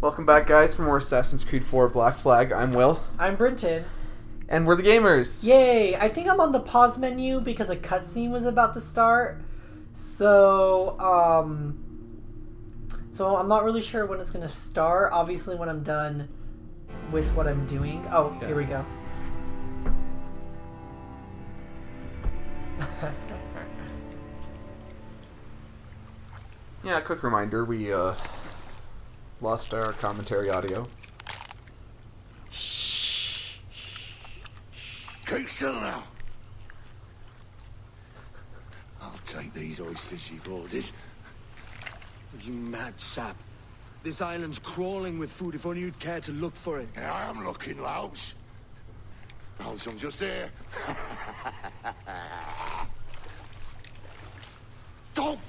Welcome back, guys, for more Assassin's Creed 4 Black Flag. I'm Will. I'm Brenton. And we're the Gaymers. Yay! I think I'm on the pause menu because a cutscene was about to start. So I'm not really sure when it's going to start. Obviously, when I'm done with what I'm doing. Oh, yeah. Here we go. Yeah, quick reminder, we lost our commentary audio. Shh. Keep still now. I'll take these oysters you've ordered. You mad sap. This island's crawling with food if only you'd care to look for it. Yeah, I am looking, Louts. Oh, some just here. Don't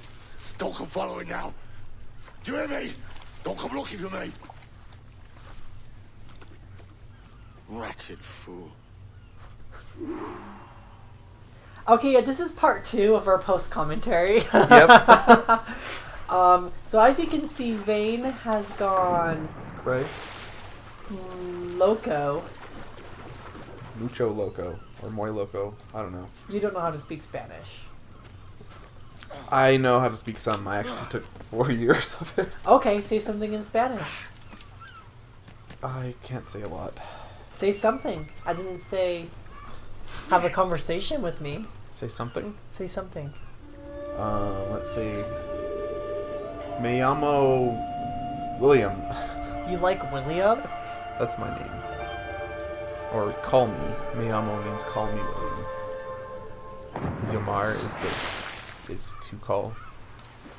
come following now. Do you hear me? Don't come looking for me. Wretched fool. Okay, yeah, this is part 2 of our post-commentary. Yep. So as you can see, Vane has gone... Right? Loco. Mucho loco. Or muy loco. I don't know. You don't know how to speak Spanish. I know how to speak some. I actually took 4 years of it. Okay, say something in Spanish. I can't say a lot. Say something. I didn't say have a conversation with me. Say something? Say something. Let's see. Me llamo William. You like William? That's my name. Or call me. Me llamo means call me William. Zomar is to call.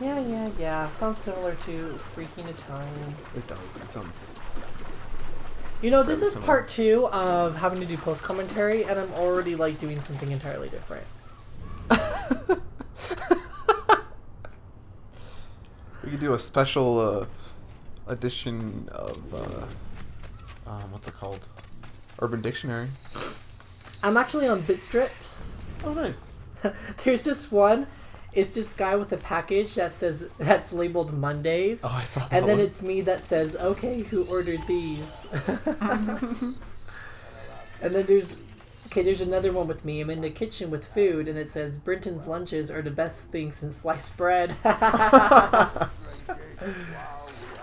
Yeah. Sounds similar to freaking Italian. It does. It sounds... You know, this is similar. part 2 of having to do post-commentary, and I'm already, like, doing something entirely different. We could do a special edition of, what's it called? Urban Dictionary. I'm actually on Bitstrips. Oh, nice. There's this one. It's this guy with a package that's labeled Mondays. Oh, I saw that And then one. it's me that says, okay, who ordered these? And then there's another one with me. I'm in the kitchen with food, and it says, Brenton's lunches are the best thing since sliced bread.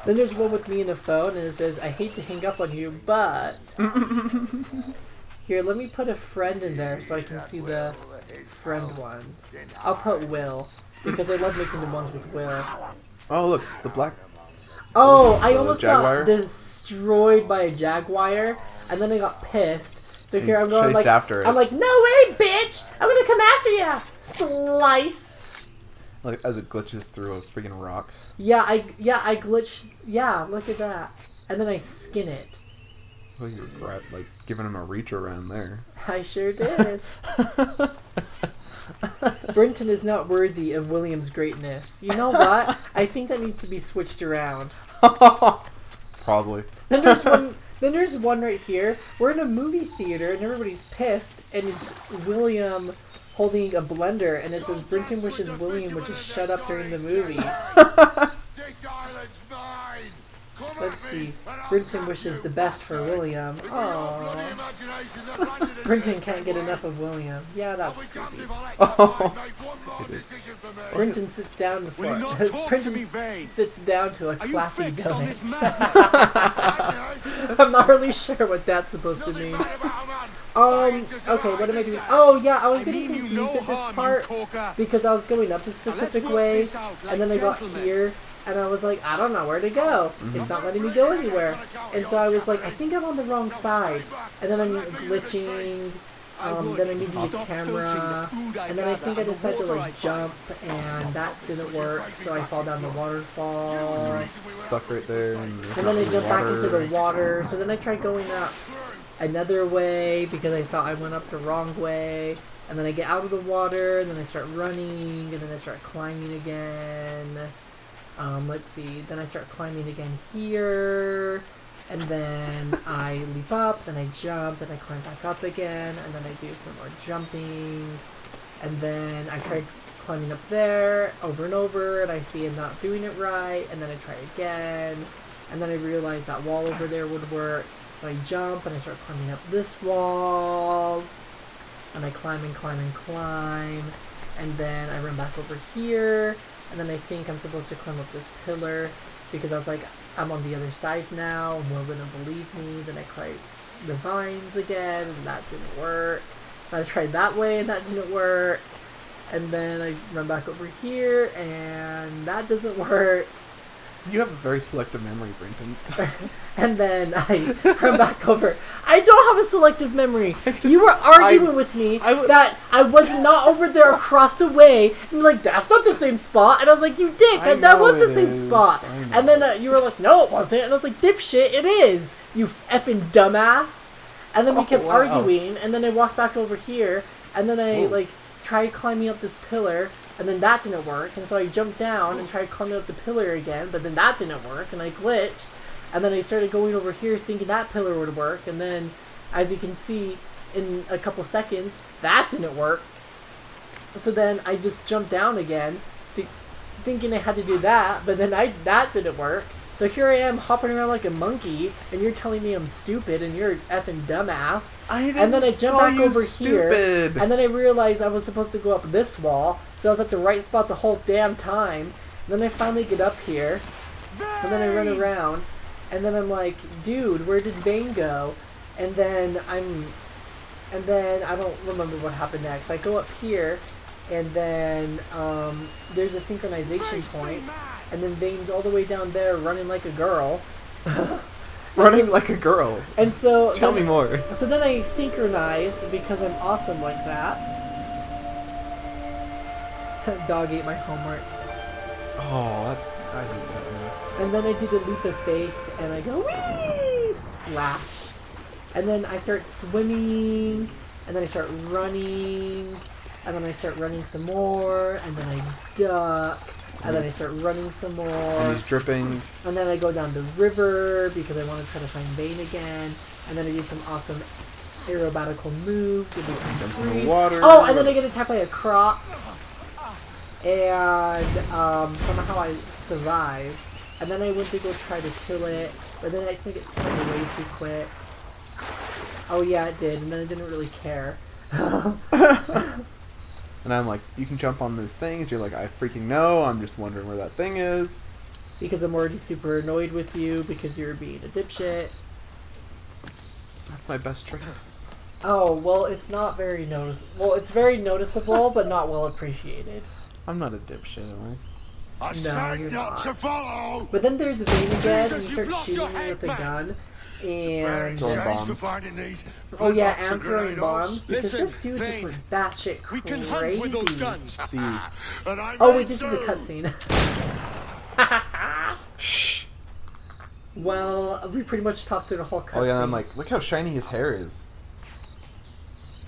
Then there's one with me in the phone, and it says, I hate to hang up on you, but... Here, let me put a friend in there so I can see the friend ones. I'll put Will, because I love making the ones with Will. Oh, look, the black... Oh, I almost Jaguar? got destroyed by a jaguar, and then I got pissed. So here I'm going chased like, after it. I'm like, no way, bitch! I'm gonna come after ya! Slice! Like, as it glitches through a freaking rock. Yeah, I glitched. Yeah, look at that. And then I skin it. Oh, you were like giving him a reach around there. I sure did. Brenton is not worthy of William's greatness. You know what? I think that needs to be switched around. Probably. Then there's one right here. We're in a movie theater and everybody's pissed, and it's William holding a blender, and it says Brenton wishes William would just shut up during the movie. This island's mine. Come Let's at me, see. and I'll Brenton have wishes you. the best for William. Bloody Aww. imagination that landed in Brenton this can't get way. enough of William. Yeah, that's I'll be damned creepy. if I let that man make one more decision for me. Brenton sits down Will before you not talk to Brenton me, Vane? sits down to a Are you classy fixed on donut. this madness? I'm not really sure what that's supposed to Nothing mean. bad about a man. Okay, what am I doing? Oh yeah, I was I getting mean you confused no at this harm, you part talker. because I was going up a specific work way, this out like and then I got gentlemen. here, and I was like, I don't know where to go. It's not letting me go anywhere. And so I was like, I think I'm on the wrong side. And then I'm glitching. Then I need to use the camera. And then I think I decided to like jump, and that didn't work. So I fall down the waterfall. Stuck right there. And And then I jump back into the water. So then I tried going up another way because I thought I went up the wrong way. And then I get out of the water, and then I start running, and then I start climbing again. Let's see, then I start climbing again here, and then I leap up, then I jump, then I climb back up again, and then I do some more jumping, and then I try climbing up there over and over, and I see I'm not doing it right, and then I try again, and then I realized that wall over there would work. So I jump and I start climbing up this wall, and I climb and climb and climb, and then I run back over here, and then I think I'm supposed to climb up this pillar because I was like, I'm on the other side now, no one gonna believe me. Then I tried the vines again, and that didn't work. And I tried that way, and that didn't work. And then I run back over here, and that doesn't work. You have a very selective memory, Brenton. And then I run back over. I don't have a selective memory. You were arguing with me that I was not over there across the way. And you're like, that's not the same spot. And I was like, you dick. That was the same spot. And then you were like, no, it wasn't. And I was like, dipshit, it is. You effing dumbass. And then we kept arguing. And then I walked back over here. And then I tried climbing up this pillar. And then that didn't work, and so I jumped down and tried climbing up the pillar again, but then that didn't work, and I glitched. And then I started going over here thinking that pillar would work, and then, as you can see, in a couple seconds, that didn't work. So then I just jumped down again, thinking I had to do that, but then that didn't work. So here I am hopping around like a monkey, and you're telling me I'm stupid, and you're effing dumbass. And then I jump back over here, and then I realized I was supposed to go up this wall, so I was at the right spot the whole damn time. And then I finally get up here, and then I run around, and then I'm like, dude, where did Vane go? And then I don't remember what happened next. I go up here, and then there's a synchronization point. And then Vane's all the way down there running like a girl. Running like a girl? And so... Tell me more. So then I synchronize because I'm awesome like that. Dog ate my homework. Oh, that's... I hate that. And then I did a leap of faith and I go, whee! Splash. And then I start swimming. And then I start running. And then I start running some more. And then I duck. And then I start running some more. And he's dripping. And then I go down the river because I want to try to find Vane again. And then I do some awesome aerobatical moves. Jumps in the water. Oh, and then I get attacked by a croc. And somehow I survive. And then I went to go try to kill it. But then I think it spun away too quick. Oh yeah, it did. And then I didn't really care. And I'm like, you can jump on those things. You're like, I freaking know. I'm just wondering where that thing is. Because I'm already super annoyed with you because you're being a dipshit. That's my best trick. Oh, well, it's not very noticeable. Well, it's very noticeable, but not well appreciated. I'm not a dipshit, am I? I said you're not not. to follow! But then there's Vane again, and Jesus, you you've start lost your shooting me with a head, gun. And... Throwing bombs. Oh yeah, and throwing bombs. Because Listen, this dude just Vane, went batshit we crazy. can hunt with those guns. See. Oh wait, this is a cutscene. Shh. Well, we pretty much talked through the whole cutscene. Oh yeah, and I'm like, look how shiny his hair is.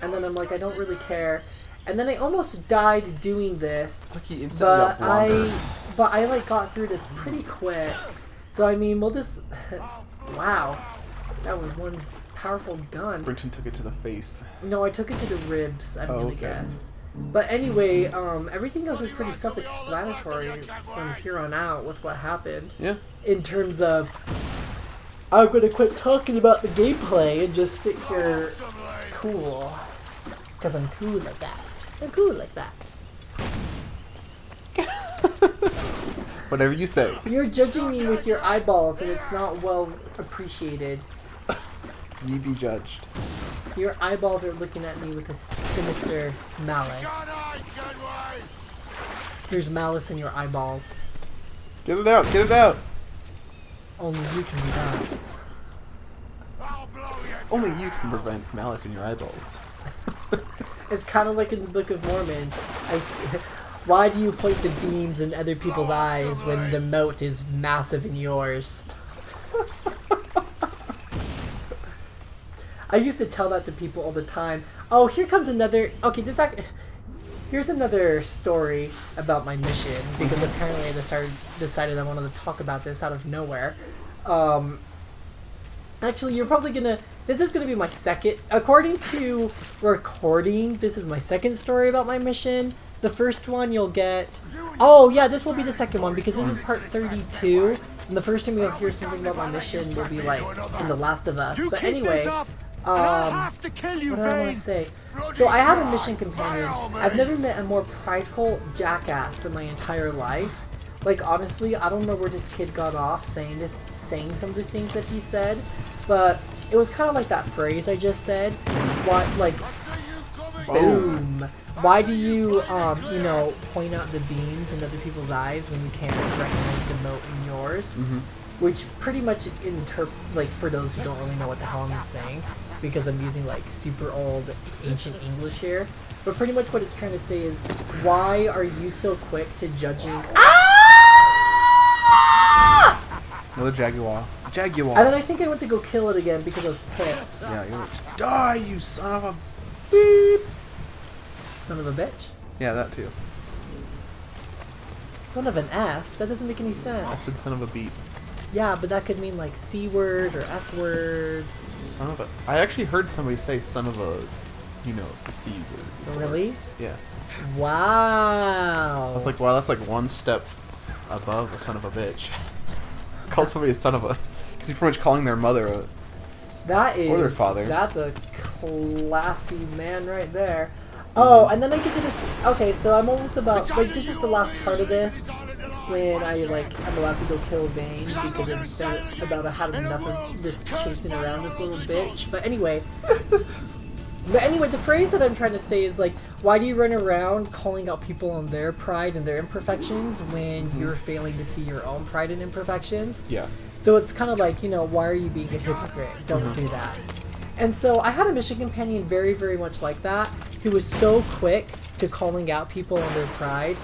And then I'm like, I don't really care. And then I almost died doing this. It's like he instantly got blonder. But I like got through this pretty quick. So I mean, well this... Wow. That was one powerful gun. Brinton took it to the face. No, I took it to the ribs, I'm gonna okay. guess. But anyway, everything else is pretty self-explanatory from here on out with what happened. Yeah. In terms of, I'm gonna quit talking about the gameplay and just sit here cool. Because I'm cool like that. I'm cool like that. Whatever you say. You're judging me with your eyeballs and it's not well appreciated. You be judged. Your eyeballs are looking at me with a sinister malice. There's malice in your eyeballs. Get it out, get it out! Only you can do that. Only you can prevent malice in your eyeballs. It's kind of like in the Book of Mormon. Why do you point the beams in other people's eyes when the moat is massive in yours? I used to tell that to people all the time. Oh, here comes another... Okay, here's another story about my mission, because apparently I decided I wanted to talk about this out of nowhere. Actually, you're probably gonna... This is gonna be my second... According to recording, this is my second story about my mission. The first one you'll get... Oh, yeah, this will be the second one, because this is part 32, And the first time you'll hear something about my mission will be like in The Last of Us. You But keep anyway, this up, and I'll have to kill you, what did I want Vane. to say? So I have a mission companion. I've never met a more prideful jackass in my entire life. Like, honestly, I don't know where this kid got off saying some of the things that he said, but it was kind of like that phrase I just said. What, like, boom. Why do you, you know, point out the beams in other people's eyes when you can't recognize the mote in yours? Which pretty much like, for those who don't really know what the hell I'm saying, because I'm using like super old ancient English here, but pretty much what it's trying to say is, why are you so quick to judging? Another jaguar. Jaguar. And then I think I went to go kill it again because I was pissed. Yeah, you're like, die, you son of a Beep. Son of a bitch. Yeah, that too. Son of an F? That doesn't make any I sense. said son of a beat. Yeah, but that could mean like C word or F word. Son of a. I actually heard somebody say son of a, you know, the C word. Really? Yeah. Wow. I was like, wow, that's like one step above a son of a bitch. Call somebody a son of a. Because you're pretty much calling their mother a. That is. Or their father. That's a classy man right there. Oh, and then I get to this. Okay, so I'm almost about. Like, this is the last part of this. When I'm about to go kill Vane because I'm about to have enough of this chasing around this little bitch. But anyway. The phrase that I'm trying to say is like, why do you run around calling out people on their pride and their imperfections when you're failing to see your own pride and imperfections? Yeah. So it's kind of like, you know, why are you being a hypocrite? Don't do that. And so I had a mission companion very, very much like that, who was so quick to calling out people on their pride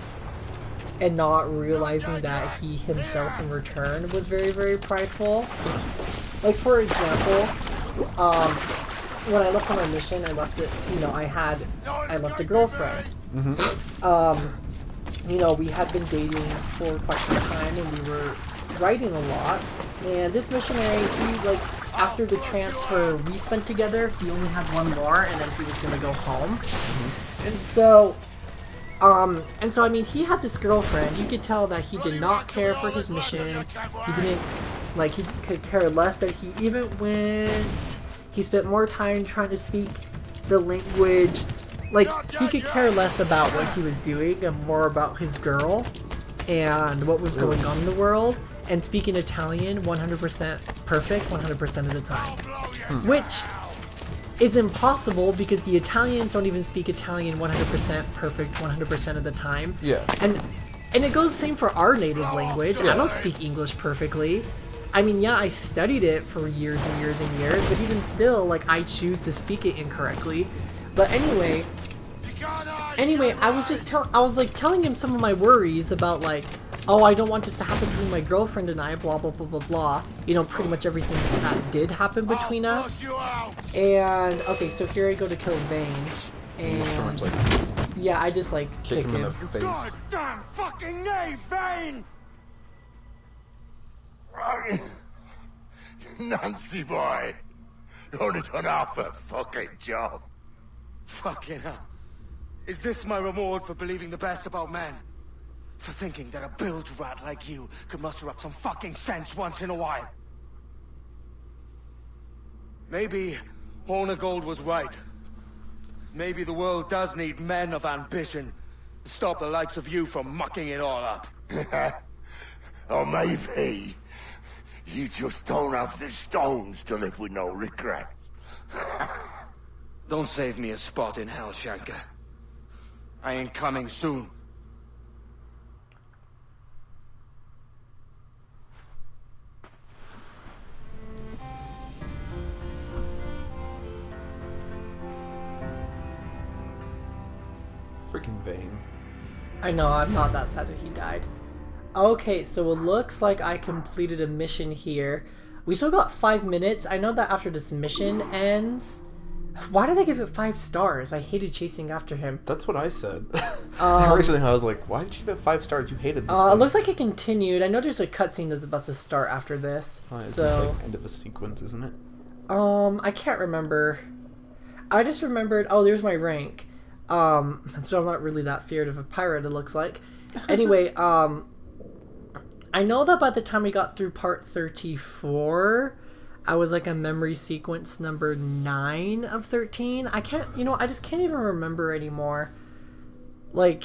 and not realizing that he himself in return was very, very prideful. Like, for example, when I left on my mission, I left it, you know, I left a girlfriend. You know, we had been dating for quite some time and we were writing a lot. And this missionary, he, like, after the transfer we spent together, he only had one more and then he was gonna go home. And so, I mean, he had this girlfriend. You could tell that he did not care for his mission. He didn't, like, he could care less that he even went. He spent more time trying to speak the language. Like, he could care less about what he was doing and more about his girl and what was going on in the world. And speaking Italian 100% perfect 100% of the time. Which is impossible because the Italians don't even speak Italian 100% perfect 100% of the time. Yeah. And it goes the same for our native language. I don't speak English perfectly. I mean, yeah, I studied it for years and years and years, but even still, like, I choose to speak it incorrectly. But anyway, I was just telling him some of my worries about, like, oh, I don't want this to happen between my girlfriend and I, blah, blah, blah, blah, blah. You know, pretty much everything that did happen between us. And, okay, so here I go to kill Vane. And, yeah, I just, like, Kick him in the God face. damn fucking knave, Vane! Nancy boy, you only done half a fucking job. Fucking hell. Is this my reward for believing the best about men? For thinking that a bilge rat like you could muster up some fucking sense once in a while? Maybe Horner Gold was right. Maybe the world does need men of ambition to stop the likes of you from mucking it all up. Or maybe you just don't have the stones to live with no regrets. Don't save me a spot in hell, Shanker. I ain't coming soon. Freaking Vane. I know, I'm not that sad that he died. Okay, so it looks like I completed a mission here. We still got 5 minutes. I know that after this mission ends... Why did I give it 5 stars? I hated chasing after him. That's what I said. Originally, I was like, why did you give it 5 stars? You hated this It one. looks like it continued. I know there's a cutscene that's about to start after this. It's so, just like end of a sequence, isn't it? I can't remember. I just remembered... Oh, there's my rank. So I'm not really that feared of a pirate, it looks like. Anyway, I know that by the time we got through part 34, I was like a memory sequence number 9 of 13. I just can't even remember anymore. Like,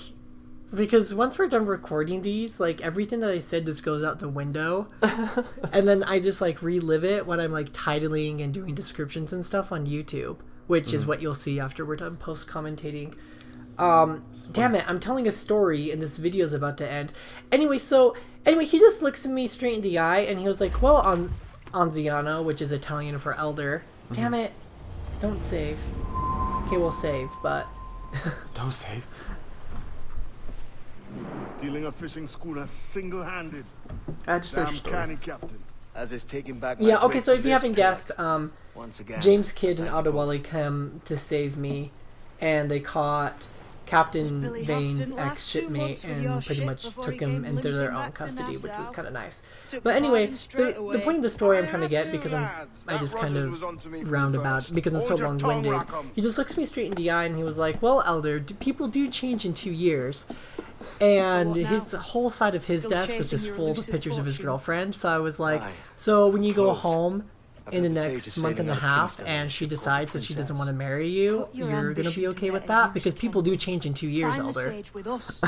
because once we're done recording these, like, everything that I said just goes out the window. And then I just, like, relive it when I'm, like, titling and doing descriptions and stuff on YouTube, which is what you'll see after we're done post-commentating. Damn it, I'm telling a story and this video's about to end. Anyway, he just looks at me straight in the eye and he was like, well, Anziano, which is Italian for elder. Damn it. Don't save. Okay, we'll save, but... Don't save. Stealing a fishing schooner single-handed. Just their Damn story. canny captain. As is taking back my Yeah, okay, place so to if you this haven't port. guessed, Once again, James Kidd and thank you Ottawelli both. come to save me, and they caught Captain Billy Vane's Houghton last 2 ex-shipmate months with your and pretty ship much before took he him came into their limping own back to custody, which was Nassau? kind of nice. Took But anyway, pardon straight the away. point of the story I'm I trying to had get, two because lads. I That just kind Rogers of was on to me roundabout, first. because I'm so Hold your tongue, long-winded. Rackham. He just looks me straight in the eye and he was like, well, Elder, people do change in 2 years. And what now? his whole side of his Still desk was chasing just your full of elusive pictures of his fortune? girlfriend. So I was like, Aye. so when you go Close. home I've in the heard the next sage is month and a sailing out of half Kingston and on a she ship called the decides that she doesn't Princess. want to marry you, Put your you're going to ambition be to okay get with a that? use, Because people King. do change in 2 years, Find the Elder. sage with us.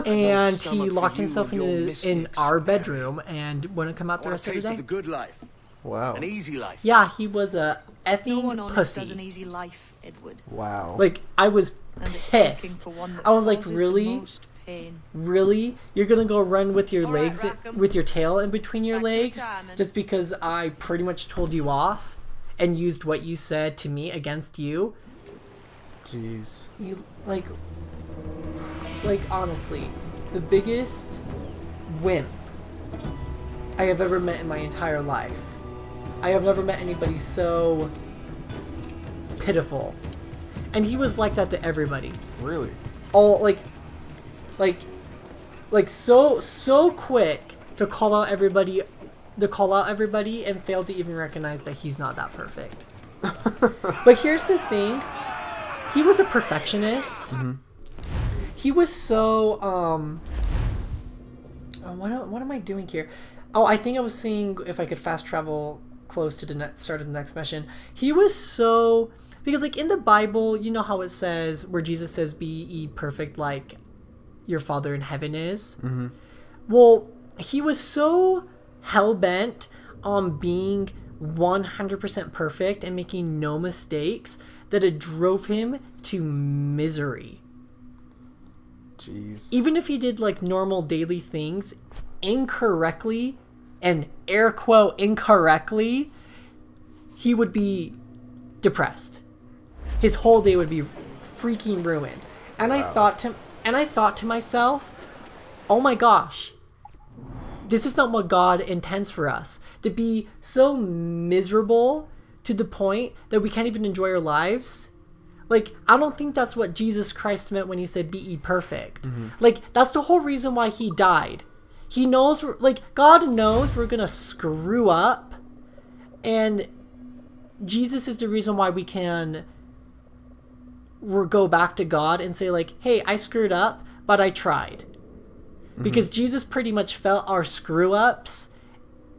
And summer he for locked you himself and in your in mistakes, our Mary. bedroom and wouldn't come out the Want a rest of the taste of day. the good life, Wow. an easy life. Yeah, he was a No one effing on us has an pussy. easy life, Edward. Wow. Like, I was And it's looking pissed. for one that I was like, causes the really? most pain. Really? You're gonna go run with your All right, legs, Rackham. with your tail in between your Back to legs, retirement. just because I pretty much told you off and used what you said to me against you? Jeez. You, like honestly, the biggest wimp I have ever met in my entire life. I have never met anybody so pitiful. And he was like that to everybody. Really? All so quick to call out everybody and fail to even recognize that he's not that perfect. But here's the thing, he was a perfectionist. He was so what am I doing here? Oh, I think I was seeing if I could fast travel close to the start of the next mission. He was so, because like in the Bible, you know how it says, where Jesus says, be ye perfect like your Father in heaven is? Well, he was so hell-bent on being 100% perfect and making no mistakes that it drove him to misery. Jeez. Even if he did like normal daily things incorrectly, and air quote incorrectly, he would be depressed. His whole day would be freaking ruined. And I thought to myself, oh my gosh, this is not what God intends for us. To be so miserable to the point that we can't even enjoy our lives. Like, I don't think that's what Jesus Christ meant when he said, be ye perfect. Like, that's the whole reason why he died. He knows, God knows we're gonna screw up. And Jesus is the reason why we can go back to God and say, like, hey, I screwed up, but I tried. Because Jesus pretty much felt our screw-ups.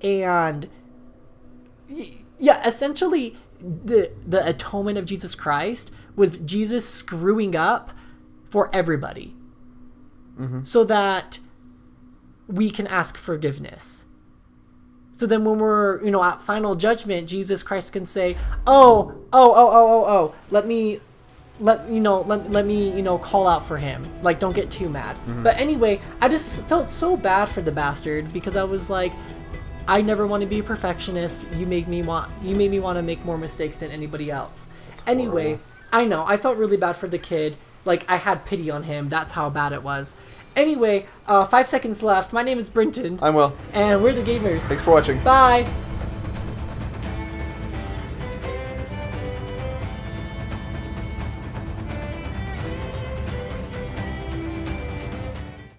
And, yeah, essentially, the atonement of Jesus Christ with Jesus screwing up for everybody. So that we can ask forgiveness. So then when we're, at final judgment, Jesus Christ can say, let me call out for him. Like, don't get too mad. But anyway, I just felt so bad for the bastard, because I was like, I never want to be a perfectionist. You made me want to make more mistakes than anybody else. Anyway, horrible. I know, I felt really bad for the kid. Like, I had pity on him. That's how bad it was. Anyway, 5 seconds left. My name is Brinton. I'm Will. And we're the Gaymers. Thanks for watching. Bye!